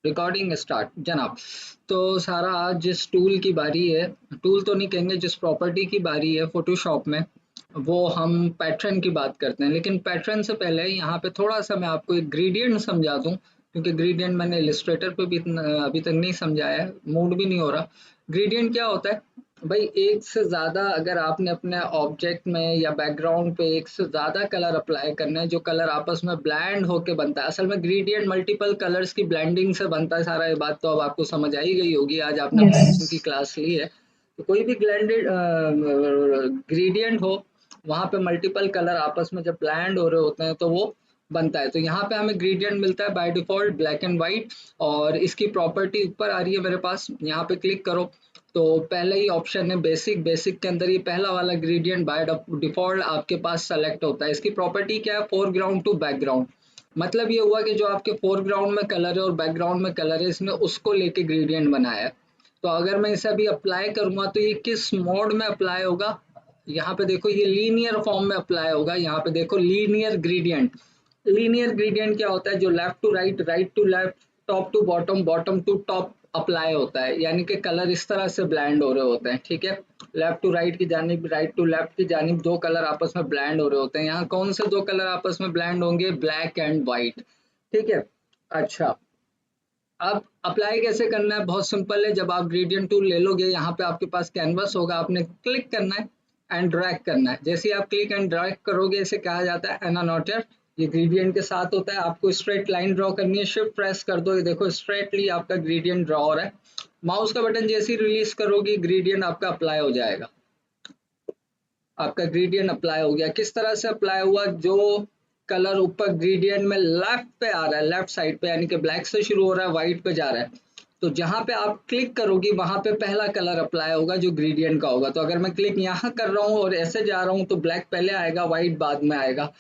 Recording start जनाब। तो सारा आज जिस टूल की बारी है, टूल तो नहीं कहेंगे, जिस प्रॉपर्टी की बारी है फोटोशॉप में, वो हम पैटर्न की बात करते हैं। लेकिन पैटर्न से पहले यहाँ पे थोड़ा सा मैं आपको एक ग्रेडियंट समझा दूं, क्योंकि ग्रेडियंट मैंने इलिस्ट्रेटर पे भी अभी तक नहीं समझाया है, मूड भी नहीं हो रहा। ग्रेडियंट क्या होता है भाई? एक से ज्यादा अगर आपने अपने ऑब्जेक्ट में या बैकग्राउंड पे एक से ज्यादा कलर अप्लाई करना है, जो कलर आपस में ब्लेंड होके बनता है। असल में ग्रेडियंट मल्टीपल कलर्स की ब्लेंडिंग से बनता है सारा। ये बात तो अब आपको समझ आई गई होगी, आज आपने ब्लेंडिंग की Yes. क्लास ली है। तो कोई भी ब्लेंडेड ग्रेडियंट हो, वहां पे मल्टीपल कलर आपस में जब ब्लेंड हो रहे होते हैं तो वो बनता है। तो यहाँ पे हमें ग्रेडियंट मिलता है by default black and white, और इसकी प्रॉपर्टी ऊपर आ रही है मेरे पास, यहाँ पे क्लिक करो तो पहले ही ऑप्शन है बेसिक। बेसिक के अंदर ये पहला वाला ग्रेडियंट बाय डिफॉल्ट आपके पास सेलेक्ट होता है। इसकी प्रॉपर्टी क्या है? Foreground to background. मतलब ये हुआ कि जो आपके फोरग्राउंड में कलर है और बैकग्राउंड में कलर है, इसने उसको लेके ग्रेडियंट बनाया है। तो अगर मैं इसे अभी अप्लाई करूंगा तो ये किस मोड में अप्लाई होगा? यहाँ पे देखो, ये लीनियर फॉर्म में अप्लाई होगा। यहाँ पे देखो लीनियर ग्रेडियंट। लीनियर ग्रेडियंट क्या होता है? जो left to right, right to left, top to bottom, bottom to top apply होता है। यानी कि कलर इस तरह से ब्लेंड हो रहे होते हैं, ठीक है। लेफ्ट टू राइट की जानिब, राइट टू लेफ्ट की जानिब दो कलर आपस में ब्लेंड हो रहे होते हैं। यहाँ कौन से दो कलर आपस में ब्लेंड होंगे? ब्लैक एंड व्हाइट, ठीक है। अच्छा, अब अप्लाई कैसे करना है? बहुत सिंपल है। जब आप ग्रेडियंट टूल ले लोगे, यहाँ पे आपके पास कैनवस होगा, आपने क्लिक करना है एंड ड्रैग करना है। जैसे ही आप क्लिक एंड ड्रैग करोगे, इसे कहा जाता है एनानोटेर। ये ग्रेडियंट के साथ होता है। आपको स्ट्रेट लाइन ड्रॉ करनी है, शिफ्ट प्रेस कर दो, ये देखो स्ट्रेटली आपका ग्रेडियंट ड्रॉ हो रहा है। माउस का बटन जैसे ही रिलीज करोगी, ग्रेडियंट आपका अप्लाई हो जाएगा। आपका ग्रेडियंट अप्लाई हो गया। किस तरह से अप्लाई हुआ? जो कलर ऊपर ग्रेडियंट में लेफ्ट पे आ रहा है, लेफ्ट साइड पे, यानी कि ब्लैक से शुरू हो रहा है, व्हाइट पे जा रहा है, तो जहां पे आप क्लिक करोगी वहां पे पहला कलर अप्लाई होगा जो ग्रेडियंट का होगा। तो अगर मैं क्लिक यहाँ कर रहा हूँ और ऐसे जा रहा हूँ तो ब्लैक पहले आएगा, व्हाइट बाद में आएगा।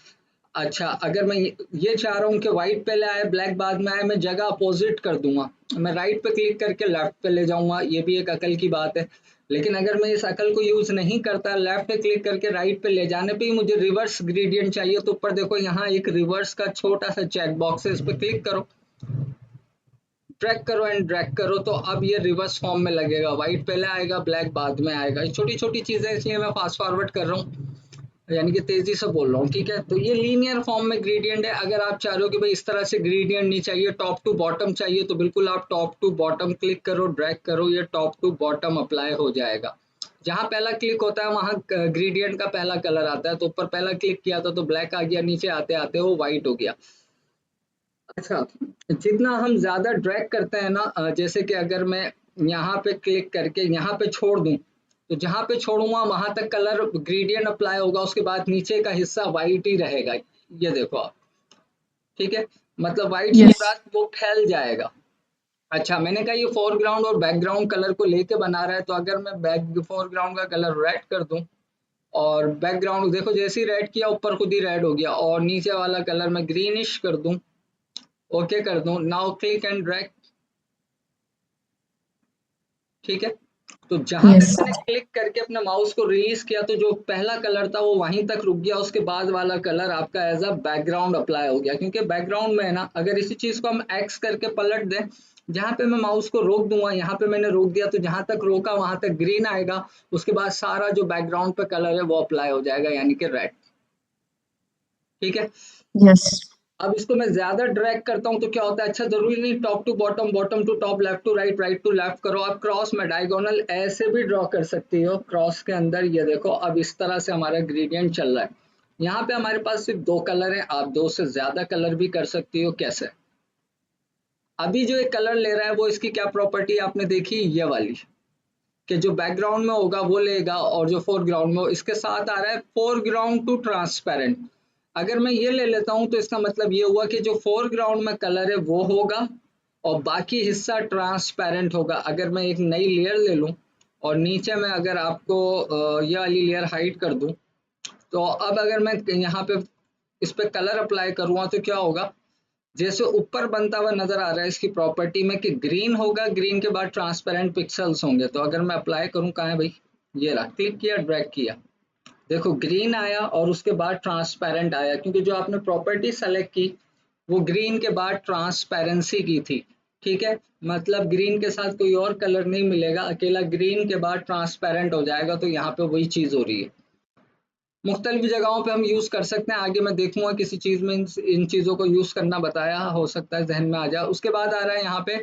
अच्छा, अगर मैं ये चाह रहा हूँ कि व्हाइट पहले आए ब्लैक बाद में आए, मैं जगह अपोजिट कर दूंगा। मैं राइट पे क्लिक करके लेफ्ट पे ले जाऊंगा, ये भी एक अकल की बात है। लेकिन अगर मैं इस अकल को यूज नहीं करता, लेफ्ट पे क्लिक करके राइट पे ले जाने पे ही मुझे रिवर्स ग्रेडियंट चाहिए, तो ऊपर देखो यहाँ एक रिवर्स का छोटा सा चेक बॉक्स है, इस पे क्लिक करो, ड्रैग करो एंड ड्रैग करो, तो अब ये रिवर्स फॉर्म में लगेगा। व्हाइट पहले आएगा, ब्लैक बाद में आएगा। छोटी छोटी चीजें, इसलिए मैं फास्ट फॉरवर्ड कर रहा हूँ, यानी कि तेजी से बोल रहा हूँ, ठीक है। तो ये लीनियर फॉर्म में ग्रेडियंट है। अगर आप चाह रहे हो कि भाई इस तरह से ग्रेडियंट नहीं चाहिए, टॉप टू बॉटम चाहिए, तो बिल्कुल आप टॉप टू बॉटम क्लिक करो, ड्रैग करो, ये टॉप टू बॉटम अप्लाई हो जाएगा। जहां पहला क्लिक होता है वहां ग्रेडियंट का पहला कलर आता है। तो ऊपर पहला क्लिक किया था तो ब्लैक आ गया, नीचे आते आते वो व्हाइट हो गया। अच्छा, जितना हम ज्यादा ड्रैग करते हैं ना, जैसे कि अगर मैं यहाँ पे क्लिक करके यहाँ पे छोड़ दूं, तो जहां पे छोड़ूंगा वहां तक कलर ग्रेडियंट अप्लाई होगा, उसके बाद नीचे का हिस्सा व्हाइट ही रहेगा। ये देखो आप, ठीक है। मतलब व्हाइट से Yes. मुराद वो फैल जाएगा। अच्छा, मैंने कहा ये फोरग्राउंड और बैकग्राउंड कलर को लेके बना रहा है, तो अगर मैं बैक फोरग्राउंड का कलर रेड कर दूं और बैकग्राउंड देखो जैसे ही रेड किया ऊपर खुद ही रेड हो गया, और नीचे वाला कलर मैं ग्रीनिश कर दूं, ओके कर दूं, नाउ क्लिक एंड ड्रैग, ठीक है। तो जहां पे Yes. मैंने क्लिक करके अपने माउस को रिलीज किया, तो जो पहला कलर था वो वहीं तक रुक गया, उसके बाद वाला कलर आपका एज अ बैकग्राउंड अप्लाई हो गया। क्योंकि बैकग्राउंड में है ना, अगर इसी चीज को हम एक्स करके पलट दें, जहां पे मैं माउस को रोक दूंगा, यहाँ पे मैंने रोक दिया, तो जहां तक रोका वहां तक ग्रीन आएगा, उसके बाद सारा जो बैकग्राउंड पे कलर है वो अप्लाई हो जाएगा, यानी कि रेड, ठीक है। Yes. अब इसको मैं ज्यादा ड्रैग करता हूँ तो क्या होता है? अच्छा, जरूरी नहीं top to bottom, bottom to top, left to right, right to left करो। आप क्रॉस में डायगोनल ऐसे भी ड्रॉ कर सकती हो, क्रॉस के अंदर। ये देखो अब इस तरह से हमारा ग्रेडियंट चल रहा है। यहाँ पे हमारे पास सिर्फ दो कलर है, आप दो से ज्यादा कलर भी कर सकती हो। कैसे? अभी जो एक कलर ले रहा है वो इसकी क्या प्रॉपर्टी आपने देखी, ये वाली, कि जो बैकग्राउंड में होगा वो लेगा, और जो फोरग्राउंड में हो, इसके साथ आ रहा है फोरग्राउंड टू ट्रांसपेरेंट। अगर मैं ये ले लेता हूं तो इसका मतलब ये हुआ कि जो फोरग्राउंड में कलर है वो होगा और बाकी हिस्सा ट्रांसपेरेंट होगा। अगर मैं एक नई लेयर ले लूं और नीचे में अगर आपको ये वाली लेयर हाइड कर दूं, तो अब अगर मैं यहाँ पे इस पे कलर अप्लाई करूंगा तो क्या होगा? जैसे ऊपर बनता हुआ नजर आ रहा है इसकी प्रॉपर्टी में कि ग्रीन होगा, ग्रीन के बाद ट्रांसपेरेंट पिक्सेल्स होंगे। तो अगर मैं अप्लाई करूं, कहाँ है भाई? ये रहा, क्लिक किया, ड्रैग किया, देखो ग्रीन आया और उसके बाद ट्रांसपेरेंट आया, क्योंकि जो आपने प्रॉपर्टी सेलेक्ट की वो ग्रीन के बाद ट्रांसपेरेंसी की थी। ठीक है, मतलब ग्रीन के साथ कोई और कलर नहीं मिलेगा, अकेला ग्रीन के बाद ट्रांसपेरेंट हो जाएगा, तो यहाँ पे वही चीज हो रही है। मुख्तलिफ जगहों पे हम यूज कर सकते हैं, आगे मैं देखूंगा किसी चीज में इन चीजों को यूज करना बताया, हो सकता है जहन में आ जाए। उसके बाद आ रहा है यहाँ पे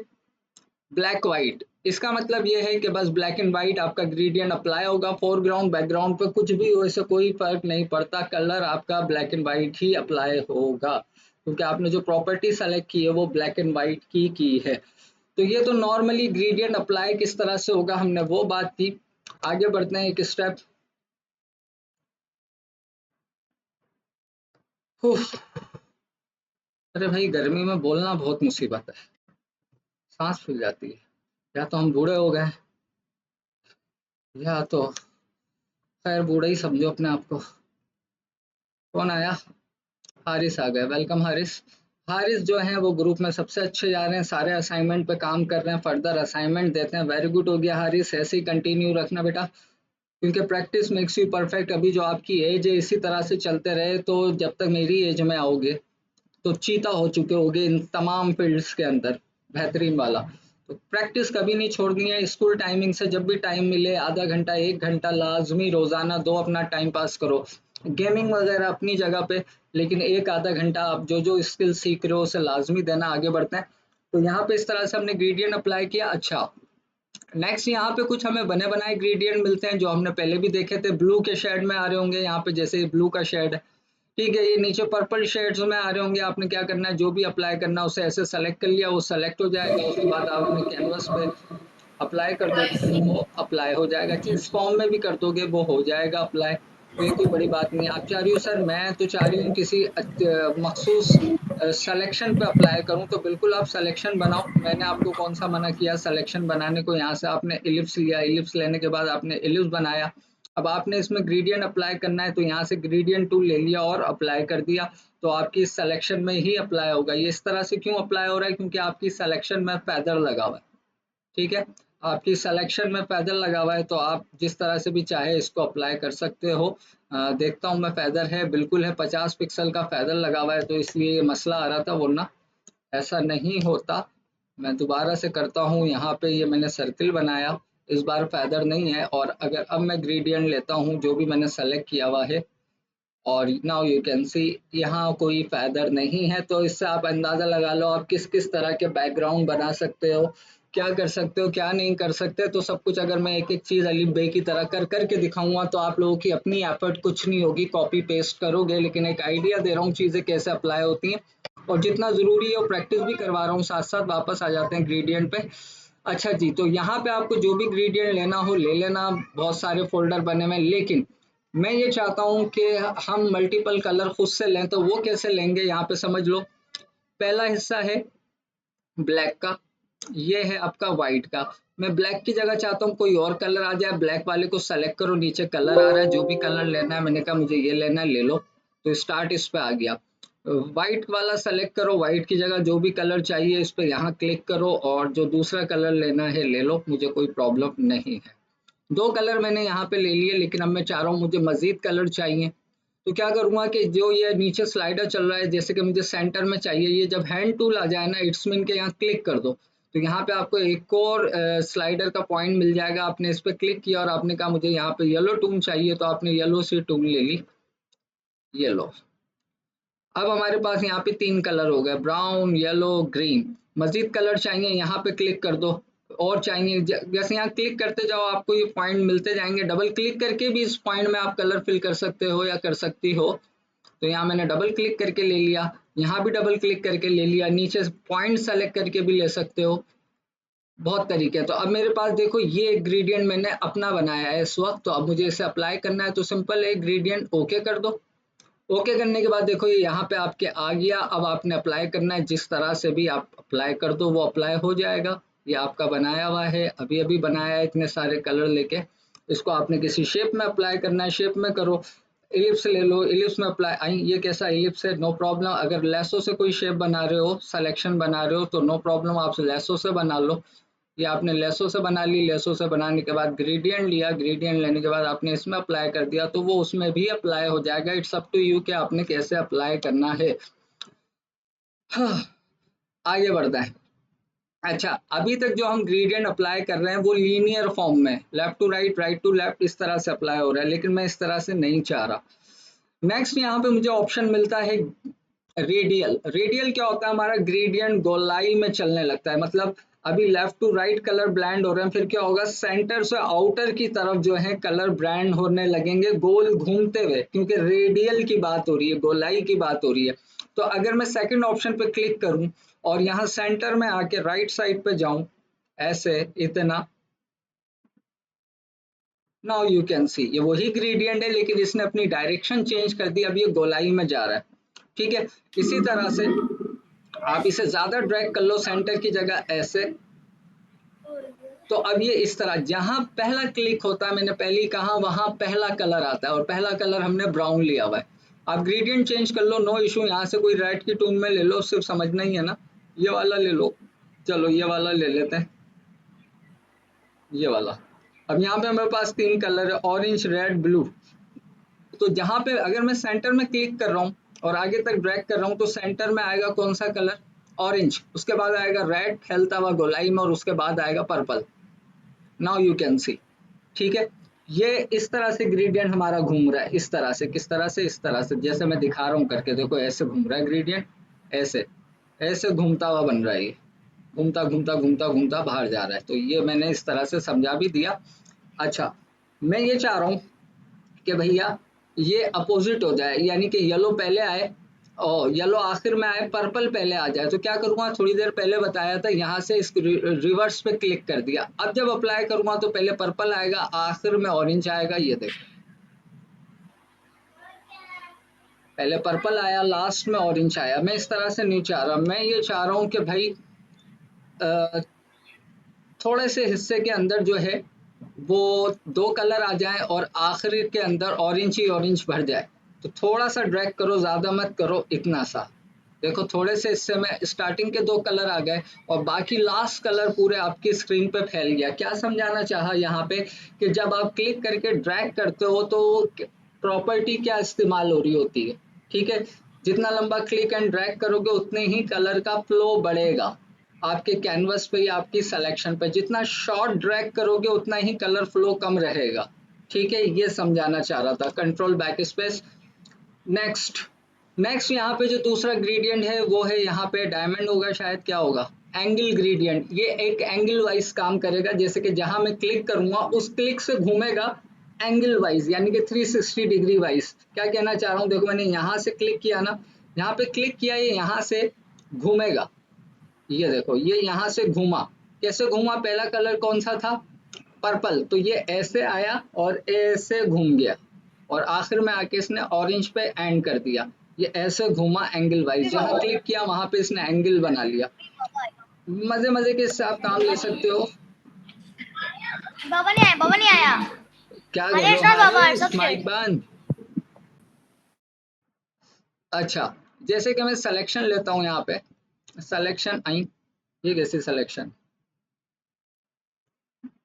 ब्लैक व्हाइट। इसका मतलब ये है कि बस ब्लैक एंड व्हाइट आपका ग्रेडियंट अप्लाई होगा, फोरग्राउंड बैकग्राउंड पे कुछ भी हो, इससे कोई फर्क नहीं पड़ता, कलर आपका black and white he apply होगा, क्योंकि आपने जो प्रॉपर्टी सेलेक्ट की है वो ब्लैक एंड व्हाइट की है। तो ये तो नॉर्मली ग्रेडियंट अप्लाई किस तरह से होगा हमने वो बात की। आगे बढ़ते हैं एक स्टेप। अरे भाई, गर्मी में बोलना बहुत मुसीबत है, सांस फूल जाती है। या तो हम बूढ़े हो गए, या तो खैर बूढ़े ही समझो अपने आप को। कौन आया? हारिस आ गए, वेलकम हारिस। हारिस जो है वो ग्रुप में सबसे अच्छे जा रहे हैं, सारे असाइनमेंट पे काम कर रहे हैं, फर्दर असाइनमेंट देते हैं। वेरी गुड हो गया हारिस, ऐसे ही कंटिन्यू रखना बेटा, क्योंकि प्रैक्टिस मेक्स यू परफेक्ट। अभी जो आपकी एज है इसी तरह से चलते रहे तो जब तक मेरी एज में आओगे तो चीता हो चुके होगे इन तमाम फील्ड्स के अंदर, बेहतरीन वाला। तो प्रैक्टिस कभी नहीं छोड़नी है, स्कूल टाइमिंग से जब भी टाइम मिले आधा घंटा 1 घंटा लाजमी रोजाना दो, अपना टाइम पास करो। गेमिंग वगैरह अपनी जगह पे, लेकिन एक आधा घंटा आप जो जो स्किल सीख रहे हो उसे लाजमी देना। आगे बढ़ते हैं। तो यहाँ पे इस तरह से हमने ग्रेडियंट अप्लाई किया। अच्छा, नेक्स्ट यहाँ पे कुछ हमें बने बनाए ग्रेडियंट मिलते हैं जो हमने पहले भी देखे थे, ब्लू के शेड में आ रहे होंगे यहाँ पे, जैसे ब्लू का शेड है, ठीक है। ये नीचे पर्पल शेड्स में आ रहे होंगे, आपने क्या करना है, जो भी अप्लाई करना है उसे ऐसे सेलेक्ट कर लिया, वो सेलेक्ट हो जाएगा। उसके बाद आप अपने कैनवस पे अप्लाई कर दोगे, वो अप्लाई हो जाएगा। जिस फॉर्म में भी कर दोगे वो हो जाएगा अप्लाई, तो ये कोई बड़ी बात नहीं। आप चाह रही हो सर, मैं तो चाह रही हूँ किसी मखसूस सिलेक्शन पे अप्लाई करूँ, तो बिल्कुल आप सिलेक्शन बनाओ, मैंने आपको कौन सा मना किया सिलेक्शन बनाने को। यहाँ से आपने इलिप्स लिया, इलिप्स लेने के बाद आपने इलिप्स बनाया, अब आपने इसमें ग्रेडियंट अप्लाई करना है, तो यहाँ से ग्रेडियंट टूल ले लिया और अप्लाई कर दिया, तो आपकी सिलेक्शन में ही अप्लाई होगा। ये इस तरह से क्यों अप्लाई हो रहा है, क्योंकि आपकी सिलेक्शन में फेदर लगा हुआ है, ठीक है। आपकी सिलेक्शन में फेदर लगा हुआ है, तो आप जिस तरह से भी चाहे इसको अप्लाई कर सकते हो। देखता हूँ मैं, फेदर है, बिल्कुल है, 50 पिक्सल का फेदर लगा हुआ है, तो इसलिए ये मसला आ रहा था, वरना ऐसा नहीं होता। मैं दोबारा से करता हूँ, यहाँ पे ये मैंने सर्किल बनाया, इस बार फेदर नहीं है। और अगर अब मैं ग्रेडियंट लेता हूँ जो भी मैंने सेलेक्ट किया हुआ है, और नाउ यू कैन सी यहाँ कोई फेदर नहीं है, तो इससे आप अंदाजा लगा लो आप किस किस तरह के बैकग्राउंड बना सकते हो, क्या कर सकते हो, क्या नहीं कर सकते। तो सब कुछ अगर मैं एक एक चीज अली बे की तरह कर करके दिखाऊंगा तो आप लोगों की अपनी एफर्ट कुछ नहीं होगी, कॉपी पेस्ट करोगे, लेकिन एक आइडिया दे रहा हूँ चीजें कैसे अप्लाई होती हैं, और जितना जरूरी है वो प्रैक्टिस भी करवा रहा हूँ साथ साथ। वापस आ जाते हैं ग्रेडियंट पे। अच्छा जी, तो यहाँ पे आपको जो भी ग्रेडियंट लेना हो ले लेना, बहुत सारे फोल्डर बने हुए हैं, लेकिन मैं ये चाहता हूँ कि हम मल्टीपल कलर खुद से लें, तो वो कैसे लेंगे यहाँ पे समझ लो। पहला हिस्सा है ब्लैक का, ये है आपका व्हाइट का। मैं ब्लैक की जगह चाहता हूँ कोई और कलर आ जाए, ब्लैक वाले को सेलेक्ट करो, नीचे कलर आ रहा है, जो भी कलर लेना है, मैंने कहा मुझे ये लेना है, ले लो, तो स्टार्ट इस पे आ गया। व्हाइट वाला सेलेक्ट करो, व्हाइट की जगह जो भी कलर चाहिए इस पे यहाँ क्लिक करो, और जो दूसरा कलर लेना है ले लो, मुझे कोई प्रॉब्लम नहीं है। दो कलर मैंने यहाँ पे ले लिए, लेकिन अब मैं चाह रहा हूँ मुझे मजीद कलर चाहिए, तो क्या करूंगा कि जो ये नीचे स्लाइडर चल रहा है, जैसे कि मुझे सेंटर में चाहिए, ये जब हैंड टूल आ जाए ना, इट्स मीन के यहाँ क्लिक कर दो, तो यहाँ पे आपको एक और स्लाइडर का पॉइंट मिल जाएगा। आपने इस पे क्लिक किया और आपने कहा मुझे यहाँ पे येलो टूल चाहिए, तो आपने येलो से टूल ले ली, येलो। अब हमारे पास यहाँ पे 3 कलर हो गए, ब्राउन, येलो, ग्रीन। मजीद कलर चाहिए, यहाँ पे क्लिक कर दो, और चाहिए जैसे यहाँ क्लिक करते जाओ आपको ये पॉइंट मिलते जाएंगे, डबल क्लिक करके भी इस पॉइंट में आप कलर फिल कर सकते हो या कर सकती हो। तो यहाँ मैंने डबल क्लिक करके ले लिया, यहाँ भी डबल क्लिक करके ले लिया, नीचे पॉइंट सेलेक्ट करके भी ले सकते हो, बहुत तरीके हैं। तो अब मेरे पास देखो ये ग्रेडियंट मैंने अपना बनाया है इस वक्त, तो अब मुझे इसे अप्लाई करना है, तो सिंपल है ग्रेडियंट ओके कर दो। ओके करने के बाद देखो ये यहाँ पे आपके आ गया, अब आपने अप्लाई करना है, जिस तरह से भी आप अप्लाई कर दो वो अप्लाई हो जाएगा। ये आपका बनाया हुआ है, अभी अभी बनाया है इतने सारे कलर लेके, इसको आपने किसी शेप में अप्लाई करना है, शेप में करो। इलिप्स ले लो, इलिप्स में अप्लाई आई, ये कैसा इलिप्स है, नो प्रॉब्लम। अगर लेसो से कोई शेप बना रहे हो, सिलेक्शन बना रहे हो, तो नो प्रॉब्लम, आप लेसो से बना लो। ये आपने लेसो से बना ली, लेसो से बनाने के बाद ग्रेडियंट लिया, ग्रेडियंट लेने के बाद आपने इसमें अप्लाई कर दिया, तो वो उसमें भी अप्लाई हो जाएगा। इट्स अप टू यू कि आपने कैसे अप्लाई करना है। हाँ, आगे बढ़ता है। अच्छा, अभी तक जो हम ग्रेडियंट अप्लाई कर रहे हैं वो लीनियर फॉर्म में, left to right to left, इस तरह से अप्लाई हो रहा है, लेकिन मैं इस तरह से नहीं चाह रहा। नेक्स्ट यहाँ पे मुझे ऑप्शन मिलता है रेडियल। रेडियल क्या होता है? हमारा ग्रेडियंट गोलाई में चलने लगता है, मतलब अभी left to right colour blend हो रहे हैं, फिर क्या होगा, सेंटर से आउटर की तरफ जो है कलर ब्लेंड होने लगेंगे गोल घूमते हुए, क्योंकि रेडियल की बात हो रही है, गोलाई की बात हो रही है। तो अगर मैं सेकंड ऑप्शन पे क्लिक करूं और यहाँ सेंटर में आके राइट साइड पे जाऊं, ऐसे इतना, नाउ यू कैन सी ये वही ग्रेडियंट है, लेकिन इसने अपनी डायरेक्शन चेंज कर दी, अब ये गोलाई में जा रहा है। ठीक है, इसी तरह से आप इसे ज्यादा ड्रैग कर लो सेंटर की जगह, ऐसे। तो अब ये इस तरह, जहां पहला क्लिक होता है, मैंने पहले ही कहा, वहां पहला कलर आता है, और पहला कलर हमने ब्राउन लिया हुआ है। आप ग्रेडियंट चेंज कर लो, नो इशू, यहाँ से कोई रेड की टून में ले लो, सिर्फ समझना ही है ना। ये वाला ले लो, चलो ये वाला ले लेते हैं, ये वाला। अब यहाँ पे हमारे पास तीन कलर है, ऑरेंज रेड ब्लू। तो जहां पे अगर मैं सेंटर में क्लिक कर रहा हूँ और आगे तक ड्रैग कर रहा हूँ, तो सेंटर में आएगा कौन सा कलर? ऑरेंज, उसके बाद आएगा रेड फैलता हुआ गोलाई में, और उसके बाद आएगा purple. Now you can see. ठीक है, ये इस तरह से ग्रेडियंट हमारा घूम रहा है, इस तरह से, किस तरह से, इस तरह से, जैसे मैं दिखा रहा हूँ करके, देखो ऐसे घूम रहा है ग्रेडियंट, ऐसे ऐसे घूमता हुआ बन रहा है ये, घूमता घूमता घूमता घूमता बाहर जा रहा है। तो ये मैंने इस तरह से समझा भी दिया। अच्छा, मैं ये चाह रहा हूँ कि भैया ये अपोजिट हो जाए, यानी कि येलो पहले आए और येलो आखिर में आए, पर्पल पहले आ जाए। तो क्या करूंगा, थोड़ी देर पहले बताया था, यहाँ से इस रिवर्स पे क्लिक कर दिया। अब जब अप्लाई करूंगा तो पहले पर्पल आएगा, आखिर में ऑरेंज आएगा, ये देखो, पहले पर्पल आया, लास्ट में ऑरेंज आया। मैं इस तरह से नहीं चाह रहा, मैं ये चाह रहा हूँ कि भाई अ, थोड़े से हिस्से के अंदर जो है वो दो कलर आ जाएं और आखिरी के अंदर ऑरेंज ही ऑरेंज भर जाए। तो थोड़ा सा ड्रैग करो, ज्यादा मत करो, इतना सा। देखो थोड़े से हिस्से में स्टार्टिंग के दो कलर आ गए और बाकी लास्ट कलर पूरे आपकी स्क्रीन पे फैल गया। क्या समझाना चाहा यहाँ पे, कि जब आप क्लिक करके ड्रैग करते हो तो प्रॉपर्टी क्या इस्तेमाल हो रही होती है? ठीक है, जितना लंबा क्लिक एंड ड्रैग करोगे उतने ही कलर का फ्लो बढ़ेगा आपके कैनवस पे या आपकी सिलेक्शन पे। जितना शॉर्ट ड्रैग करोगे उतना ही कलर फ्लो कम रहेगा। ठीक है, ये समझाना चाह रहा था। Control back space. Next, next यहाँ पे जो दूसरा ग्रेडियंट है वो है यहाँ पे डायमंड होगा शायद, क्या होगा, एंगल ग्रेडियंट। ये एक एंगल वाइज काम करेगा, जैसे कि जहां मैं क्लिक करूंगा उस क्लिक से घूमेगा एंगल वाइज, यानी कि 360 डिग्री वाइज। क्या कहना चाह रहा हूँ, देखो मैंने यहाँ से क्लिक किया ना, यहाँ पे क्लिक किया, ये यहाँ से घूमेगा, ये देखो ये यहाँ से घूमा। कैसे घूमा, पहला कलर कौन सा था, पर्पल, तो ये ऐसे आया और ऐसे घूम गया, और आखिर में आके इसने ऑरेंज पे एंड कर दिया। ये ऐसे घूमा एंगल वाइज, जहाँ क्लिक किया वहां पे इसने एंगल बना लिया। मजे मजे के इससे आप काम ले सकते हो। बाबा नहीं आया, बाबा नहीं आया। क्या कर रहे हरीश हो, राज बाबा हारिस सबसे। माइक बंद। अच्छा, जैसे कि मैं सिलेक्शन लेता हूँ यहाँ पे, सिलेक्शन आई, ये कैसी सिलेक्शन,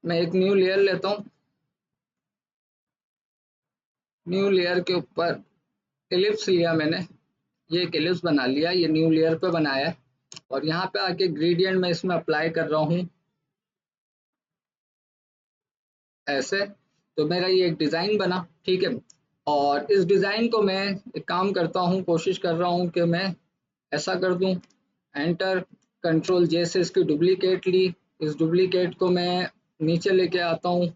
मैं एक न्यू लेयर लेता हूँ, न्यू लेयर के ऊपर एलिप्स लिया मैंने, ये एक एलिप्स बना लिया, ये न्यू लेयर पे बनाया है, और यहाँ पे आके ग्रेडियंट में इसमें अप्लाई कर रहा हूँ ऐसे। तो मेरा ये एक डिजाइन बना, ठीक है। और इस डिजाइन को मैं एक काम करता हूँ, कोशिश कर रहा हूँ कि मैं ऐसा कर दूं, एंटर, कंट्रोल जे से इसकी डुप्लीकेट ली, इस डुप्लीकेट को मैं नीचे लेके आता हूँ,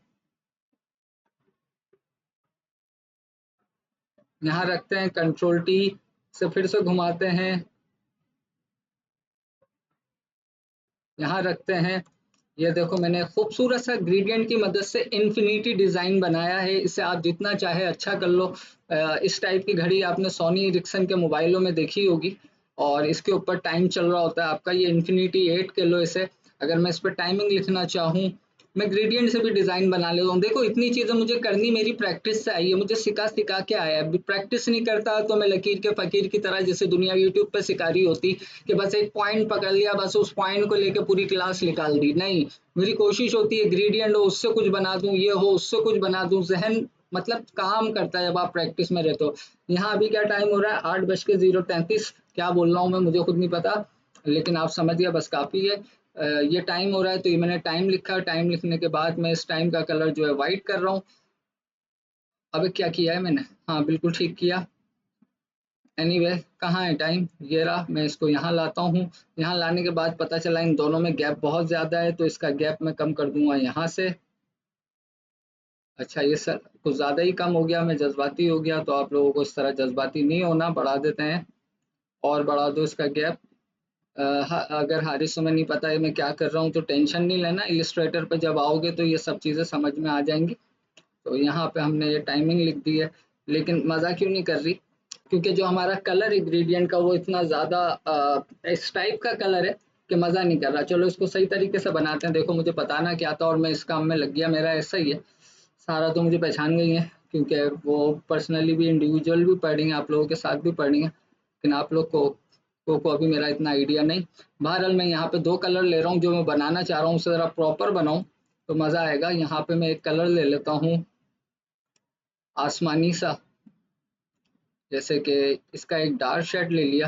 यहाँ रखते हैं, कंट्रोल टी से फिर से घुमाते हैं, यहाँ रखते हैं। ये देखो मैंने खूबसूरत सा ग्रेडियंट की मदद से इन्फिनिटी डिजाइन बनाया है, इसे आप जितना चाहे अच्छा कर लो। इस टाइप की घड़ी आपने सोनी एरिक्सन के मोबाइलों में देखी होगी, और इसके ऊपर टाइम चल रहा होता है आपका। ये इन्फिनिटी 8 कह लो इसे। अगर मैं इस पर टाइमिंग लिखना चाहूँ, मैं ग्रेडियंट से भी डिजाइन बना लेता हूँ। देखो इतनी चीजें मुझे करनी मेरी प्रैक्टिस से आई है, मुझे सिखा सिखा के आया है। प्रैक्टिस नहीं करता तो मैं लकीर के फकीर की तरह, जैसे दुनिया यूट्यूब पे सिखा रही होती कि बस एक पॉइंट पकड़ लिया, बस उस पॉइंट को लेके पूरी क्लास निकाल दी। नहीं, मेरी कोशिश होती है ग्रेडियंट हो उससे कुछ बना दूं, ये हो उससे कुछ बना दूं। जहन मतलब काम करता है जब आप प्रैक्टिस में रहते हो। यहाँ अभी क्या टाइम हो रहा है, 8:33। क्या बोल रहा हूँ मैं मुझे खुद नहीं पता, लेकिन आप समझ गया, बस काफी है। ये टाइम हो रहा है तो ये मैंने टाइम लिखा, टाइम लिखने के बाद मैं इस टाइम का कलर जो है वाइट कर रहा हूँ। अब क्या किया है मैंने, हाँ बिल्कुल ठीक किया। एनीवे कहाँ है टाइम, ये रहा। मैं इसको यहाँ लाता हूँ, यहाँ लाने के बाद पता चला इन दोनों में गैप बहुत ज़्यादा है, तो इसका गैप मैं कम कर दूंगा यहाँ से। अच्छा ये सर कुछ ज़्यादा ही कम हो गया, मैं जज्बाती हो गया, तो आप लोगों को इस तरह जज्बाती नहीं होना, बढ़ा देते हैं और बढ़ा दो इसका गैप। अगर हारिस तुम्हें नहीं पता है मैं क्या कर रहा हूँ तो टेंशन नहीं लेना, इलिस्ट्रेटर पे जब आओगे तो ये सब चीज़ें समझ में आ जाएंगी। तो यहाँ पे हमने ये टाइमिंग लिख दी है, लेकिन मज़ा क्यों नहीं कर रही, क्योंकि जो हमारा कलर इंग्रेडिएंट का वो इतना ज़्यादा इस टाइप का कलर है कि मज़ा नहीं कर रहा। चलो इसको सही तरीके से बनाते हैं, देखो मुझे बताना क्या था और मैं इस काम में लग गया, मेरा ऐसा ही है। सारा तो मुझे पहचान गई है क्योंकि वो पर्सनली भी इंडिविजुअल भी पढ़ी हैं, आप लोगों के साथ भी पढ़ी हैं, लेकिन आप लोग को अभी मेरा इतना आइडिया नहीं। बहरहाल मैं यहाँ पे दो कलर ले रहा हूँ, जो मैं बनाना चाह रहा हूँ उसे ज़रा प्रॉपर बनाऊँ तो मज़ा आएगा। यहाँ पे मैं एक कलर ले लेता हूँ आसमानी सा, जैसे कि इसका एक डार्क शेड ले लिया,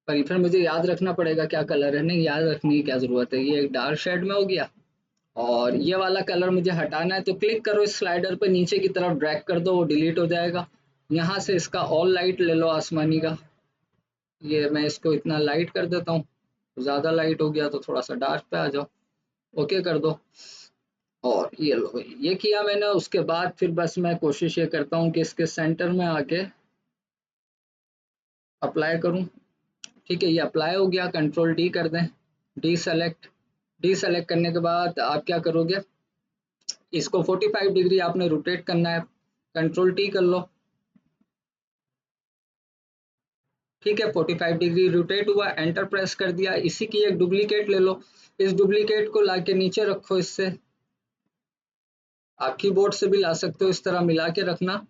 पर फिर मुझे याद रखना पड़ेगा क्या कलर है, नहीं याद रखने की क्या ज़रूरत है, ये एक डार्क शेड में हो गया। और ये वाला कलर मुझे हटाना है तो क्लिक करो इस स्लाइडर पे, नीचे की तरफ ड्रैग कर दो, वो डिलीट हो जाएगा। यहाँ से इसका ऑल लाइट ले लो आसमानी का, ये मैं इसको इतना लाइट कर देता हूँ, ज़्यादा लाइट हो गया तो थोड़ा सा डार्क पे आ जाओ, ओके कर दो। और ये लो ये किया मैंने, उसके बाद फिर बस मैं कोशिश ये करता हूँ कि इसके सेंटर में आके अप्लाई करूँ। ठीक है ये अप्लाई हो गया, कंट्रोल डी कर दें, डी सेलेक्ट। डी सेलेक्ट करने के बाद आप क्या करोगे, इसको 45 डिग्री आपने रोटेट करना है, कंट्रोल टी कर लो। ठीक है 45 डिग्री रोटेट हुआ, एंटर प्रेस कर दिया। इसी की एक डुप्लीकेट ले लो, इस डुप्लीकेट को लाके नीचे रखो, इससे आप कीबोर्ड से भी ला सकते हो, इस तरह मिला के रखना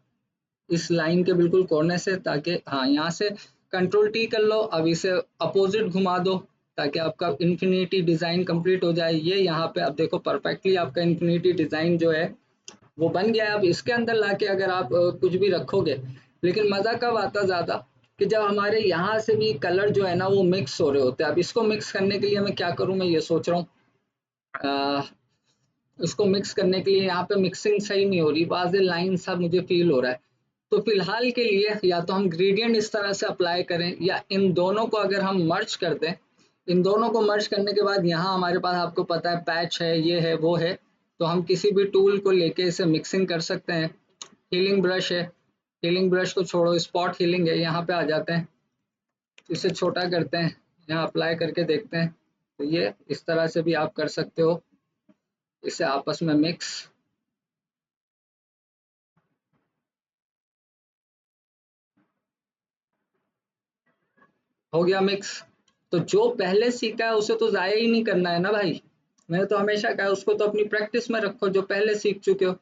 इस लाइन के बिल्कुल कोने से, ताकि हाँ यहाँ से कंट्रोल टी कर लो। अब इसे अपोजिट घुमा दो ताकि आपका इन्फिनिटी डिजाइन कंप्लीट हो जाए। ये यहाँ पे अब देखो परफेक्टली आपका इन्फिनिटी डिजाइन जो है वो बन गया है। अब इसके अंदर लाके अगर आप कुछ भी रखोगे, लेकिन मजा कब आता ज्यादा कि जब हमारे यहाँ से भी कलर जो है ना वो मिक्स हो रहे होते हैं। अब इसको मिक्स करने के लिए मैं क्या करूँ, मैं ये सोच रहा हूँ इसको मिक्स करने के लिए यहाँ पे मिक्सिंग सही नहीं हो रही, वाजे लाइन सा मुझे फील हो रहा है। तो फिलहाल के लिए या तो हम ग्रेडियंट इस तरह से अप्लाई करें, या इन दोनों को अगर हम मर्ज कर दें, इन दोनों को मर्ज करने के बाद यहाँ हमारे पास आपको पता है पैच है, ये है वो है, तो हम किसी भी टूल को लेके इसे मिक्सिंग कर सकते हैं। हीलिंग ब्रश है, हीलिंग ब्रश को छोड़ो, स्पॉट हीलिंग है, यहाँ पे आ जाते हैं, इसे छोटा करते हैं, यहाँ अप्लाई करके देखते हैं। तो ये इस तरह से भी आप कर सकते हो, इसे आपस में मिक्स हो गया मिक्स। तो जो पहले सीखा है उसे तो जाया ही नहीं करना है ना भाई, मैंने तो हमेशा कहा उसको तो अपनी प्रैक्टिस में रखो जो पहले सीख चुके हो।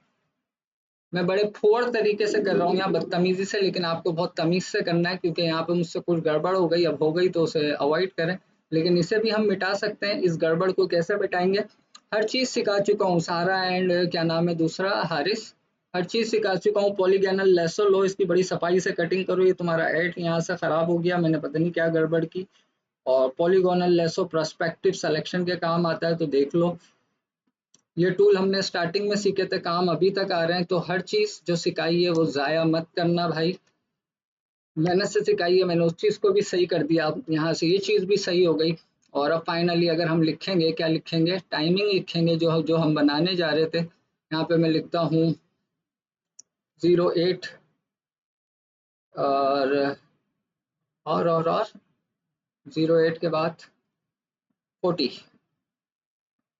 मैं बड़े फोड़ तरीके से कर रहा हूँ यहाँ बदतमीजी से, लेकिन आपको बहुत तमीज से करना है क्योंकि यहाँ पे मुझसे कुछ गड़बड़ हो गई, अब हो गई तो उसे अवॉइड करें। लेकिन इसे भी हम मिटा सकते हैं, इस गड़बड़ को कैसे मिटाएंगे, हर चीज सिखा चुका हूँ सारा, एंड क्या नाम है दूसरा हारिस, हर चीज सिखा चुका हूँ। पॉलीगैनल लेसो लो, इसकी बड़ी सफाई से कटिंग करो, ये तुम्हारा एड यहाँ से खराब हो गया, मैंने पता नहीं क्या गड़बड़ की। और पॉलीगोनल लेसो पर्सपेक्टिव सिलेक्शन के काम आता है, तो देख लो ये टूल हमने स्टार्टिंग में सीखे थे, काम अभी तक आ रहे हैं। तो हर चीज जो सिखाई है वो जाया मत करना भाई, मेहनत से सिखाई है मैंने, उस चीज को भी सही कर दिया। अब यहाँ से ये चीज भी सही हो गई। और अब फाइनली अगर हम लिखेंगे, क्या लिखेंगे, टाइमिंग लिखेंगे, जो जो हम बनाने जा रहे थे। यहाँ पे मैं लिखता हूँ 08 और 08 के बाद 40,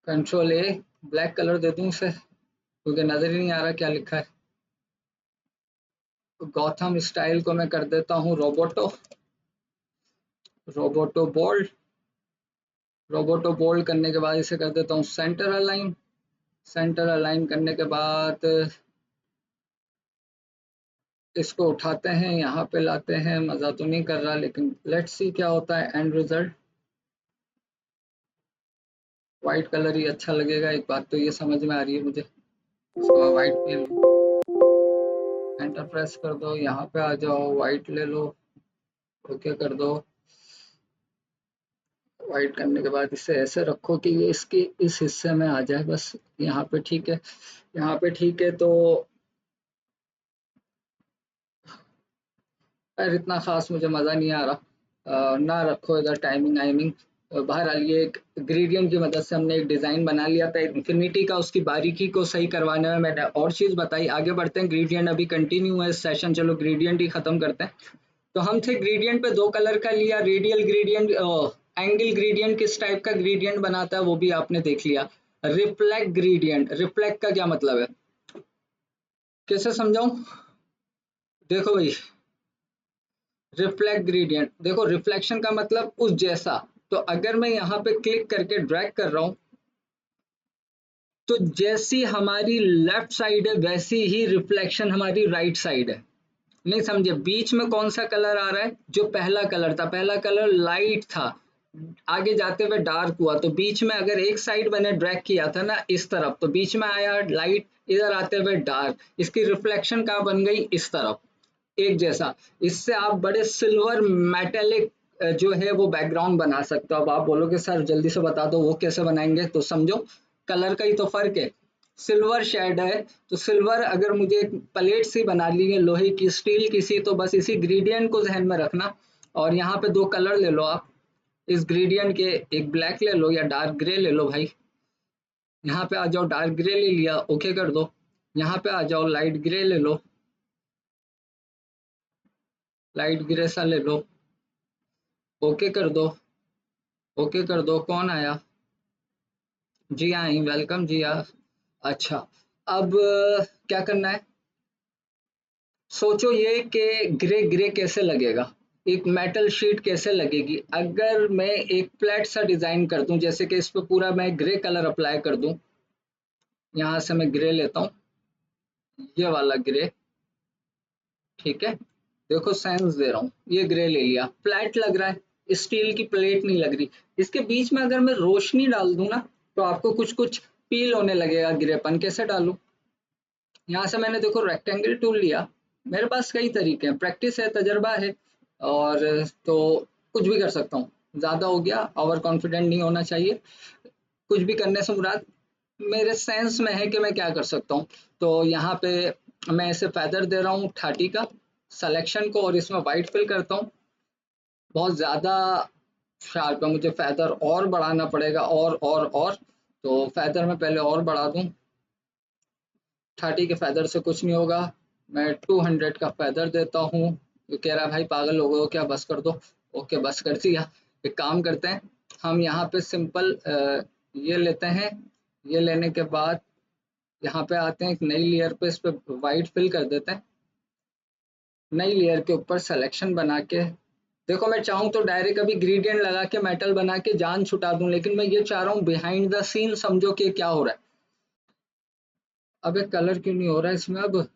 कंट्रोल ए, ब्लैक कलर दे दूं उसे क्योंकि नजर ही नहीं आ रहा क्या लिखा है। गौथम स्टाइल को मैं कर देता हूँ Roboto, Roboto bold, Roboto bold करने के बाद इसे कर देता हूँ सेंटर अलाइन, सेंटर अलाइन करने के बाद इसको उठाते हैं यहाँ पे लाते हैं, मजा तो नहीं कर रहा लेकिन लेट्स सी क्या होता है एंड रिजल्ट। व्हाइट कलर ही अच्छा लगेगा, एक बात तो ये समझ में आ रही है मुझे, इसको मैं व्हाइट ले लूँ, एंटर प्रेस कर दो, यहाँ पे आ जाओ, व्हाइट ले लो, ओके कर दो। वाइट करने के बाद इसे ऐसे रखो कि ये इसके इस हिस्से में आ जाए, बस यहाँ पे ठीक है, यहाँ पे ठीक है। तो यार इतना खास मुझे मज़ा नहीं आ रहा, ना रखो इधर टाइमिंग आइमिंग। बहरहाल ये एक ग्रेडियंट की मदद से हमने एक डिज़ाइन बना लिया था इन्फिनिटी का, उसकी बारीकी को सही करवाने में मैंने और चीज़ बताई। आगे बढ़ते हैं, ग्रेडियंट अभी कंटिन्यू है इस सेशन, चलो ग्रेडियंट ही ख़त्म करते हैं। तो हम थे ग्रेडियंट पे, दो कलर का लिया, रेडियल ग्रेडियंट, एंगल ग्रेडियंट किस टाइप का ग्रेडियंट बनाता है वो भी आपने देख लिया। रिफ्लेक्ट ग्रेडियंट, रिफ्लेक्ट का क्या मतलब है, कैसे समझाऊं? देखो भाई, रिफ्लेक्ट ग्रेडियंट, देखो रिफ्लेक्शन का मतलब उस जैसा। तो अगर मैं यहाँ पे क्लिक करके ड्रैग कर रहा हूँ, तो जैसी हमारी लेफ्ट साइड है वैसी ही रिफ्लेक्शन हमारी राइट साइड है। नहीं समझे, बीच में कौन सा कलर आ रहा है, जो पहला कलर था, पहला कलर लाइट था, आगे जाते हुए डार्क हुआ, तो बीच में अगर एक साइड मैंने ड्रैग किया था ना इस तरफ, तो बीच में आया लाइट, इधर आते हुए डार्क, इसकी रिफ्लेक्शन कहाँ बन गई, इस तरफ, एक जैसा। इससे आप बड़े सिल्वर मेटेलिक जो है वो बैकग्राउंड बना सकते हो। अब आप बोलोगे सर जल्दी से बता दो वो कैसे बनाएंगे, तो समझो कलर का ही तो फर्क है। सिल्वर शेड है, तो सिल्वर अगर मुझे एक प्लेट सी बना ली है लोहे की, स्टील की सी, तो बस इसी ग्रेडियंट को ध्यान में रखना। और यहाँ पे दो कलर ले लो आप इस ग्रेडियंट के, एक ब्लैक ले लो या डार्क ग्रे ले लो भाई। यहाँ पे आ जाओ, डार्क ग्रे ले लिया, ओके कर दो। यहाँ पे आ जाओ, लाइट ग्रे ले लो, लाइट ग्रे सा ले लो, ओके कर दो, ओके कर दो। कौन आया? जी आई, वेलकम जी आ। अच्छा, अब क्या करना है, सोचो ये कि ग्रे ग्रे कैसे लगेगा, एक मेटल शीट कैसे लगेगी अगर मैं एक फ्लैट सा डिजाइन कर दूं, जैसे कि इस पे पूरा मैं ग्रे कलर अप्लाई कर दूं। यहाँ से मैं ग्रे लेता हूँ, ये वाला ग्रे, ठीक है, देखो सेंस दे रहा हूँ, ये ग्रे ले लिया, फ्लैट लग रहा है, स्टील की प्लेट नहीं लग रही। इसके बीच में अगर मैं रोशनी डाल दूं ना, तो आपको कुछ कुछ फील होने लगेगा ग्रेपन। कैसे डालूं, यहाँ से मैंने देखो रेक्टेंगल टूल लिया, मेरे पास कई तरीके हैं, प्रैक्टिस है, तजर्बा है, और तो कुछ भी कर सकता हूँ। ज़्यादा हो गया, ओवर कॉन्फिडेंट नहीं होना चाहिए, कुछ भी करने से मुराद मेरे सेंस में है कि मैं क्या कर सकता हूँ। तो यहाँ पे मैं इसे फेदर दे रहा हूँ 30 का सिलेक्शन को, और इसमें वाइट फिल करता हूँ। बहुत ज़्यादा शार्प है, मुझे फेदर और बढ़ाना पड़ेगा, और तो फेदर में पहले और बढ़ा दूँ। 30 के फेदर से कुछ नहीं होगा, मैं 200 का फेदर देता हूँ। ये कह रहा है भाई पागल हो गए हो क्या, बस कर दो। ओके बस कर दिया। एक काम करते हैं, हम यहाँ पे सिंपल ये लेते हैं, ये लेने के बाद यहाँ पे आते हैं एक नई लेयर पे, इस पे वाइट फिल कर देते हैं। नई लेयर के ऊपर सिलेक्शन बना के, देखो मैं चाहूँ तो डायरेक्ट अभी ग्रेडियंट लगा के मेटल बना के जान छुटा दूं, लेकिन मैं ये चाह रहा हूँ बिहाइंड द सीन समझो कि क्या हो रहा है। अबे कलर क्यों नहीं हो रहा है इसमें अब,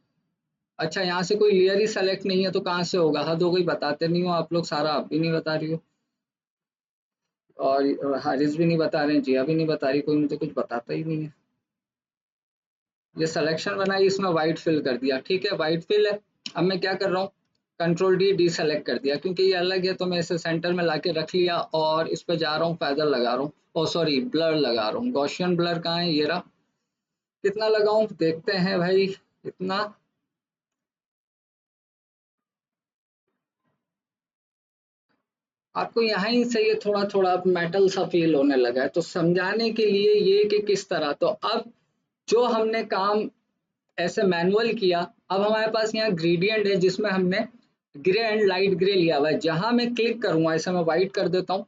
अच्छा यहाँ से कोई लेयर ही सेलेक्ट नहीं है तो कहाँ से होगा, हद हो गई, बताते नहीं हो आप लोग, सारा आप भी नहीं बता रही हो, और हारिस भी नहीं बता रहे हैं, जिया भी नहीं बता रही, कोई मुझे कुछ बताता ही नहीं है। ये सिलेक्शन बनाई, इसमें वाइट फिल कर दिया, ठीक है वाइट फिल है। अब मैं क्या कर रहा हूँ, कंट्रोल डी डी सेलेक्ट कर दिया, क्योंकि ये अलग है तो मैं इसे सेंटर में लाके रख लिया, और इस पे जा रहा हूँ फेदर लगा रहा हूँ, ओ सॉरी ब्लर लगा रहा हूँ, गॉसियन ब्लर कहाँ है, ये रहा। कितना लगाऊं देखते हैं भाई, इतना। आपको यहाँ ही से ये थोड़ा थोड़ा मेटल सा फील होने लगा है, तो समझाने के लिए ये कि किस तरह, तो अब जो हमने काम ऐसे मैनुअल किया, अब हमारे पास यहाँ ग्रेडियंट है जिसमें हमने ग्रे एंड लाइट ग्रे लिया हुआ है। जहां मैं क्लिक करूंगा, इसे मैं व्हाइट कर देता हूँ,